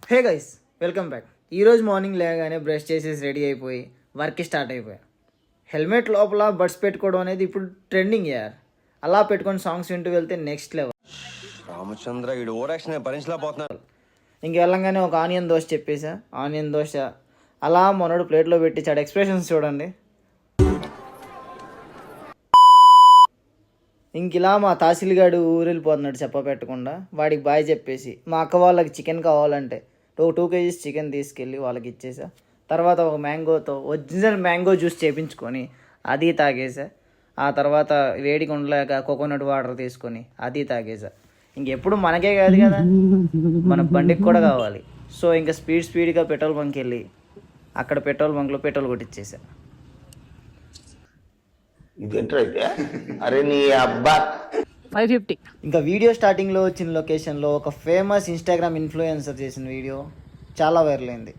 Hey guys, welcome back. ఈరోజు morning లేగానే brush చేసేసి ready అయిపోయి వర్క్కి స్టార్ట్ అయిపోయా. హెల్మెట్ లోపల బడ్స్ పెట్టుకోవడం అనేది ఇప్పుడు ట్రెండింగ్ యార్. అలా పెట్టుకొని సాంగ్స్ వింటూ వెళ్తే నెక్స్ట్ లెవెల్. రామచంద్ర ఈ ఓవర్ యాక్షన్ భరించలేకపోతున్నారు. ఇంక వెళ్ళంగానే ఒక ఆనియన్ దోశ చెప్పేసా. ఆనియన్ దోశ అలా మనోడు ప్లేట్లో పెట్టించాడు. ఎక్స్ప్రెషన్స్ చూడండి. ఇంక ఇలా మా తహసీల్గాడు ఊరు వెళ్ళిపోతున్నాడు చెప్ప పెట్టకుండా. వాడికి బాయ్ చెప్పేసి మా అక్క వాళ్ళకి చికెన్ కావాలంటే 2 kgs చికెన్ తీసుకెళ్ళి వాళ్ళకి ఇచ్చేసా. తర్వాత ఒక మ్యాంగోతో ఒరిజినల్ మ్యాంగో జ్యూస్ చేపించుకొని అది తాగేసా. ఆ తర్వాత వేడిగా ఉండలేక కోకోనట్ వాటర్ తీసుకొని అది తాగేసా. ఇంకెప్పుడు మనకే కాదు కదా, మన బండికి కూడా కావాలి. సో ఇంకా స్పీడ్గా పెట్రోల్ బంక్కి వెళ్ళి అక్కడ పెట్రోల్ బంక్లో పెట్రోల్ కొట్టించేసా. ఇదేంట్రా అయితే? అరే నీ అబ్బా 550. ఇంకా వీడియో స్టార్టింగ్లో వచ్చిన లొకేషన్లో ఒక ఫేమస్ ఇన్స్టాగ్రామ్ ఇన్ఫ్లుయెన్సర్ చేసిన వీడియో చాలా వైరల్ అయింది.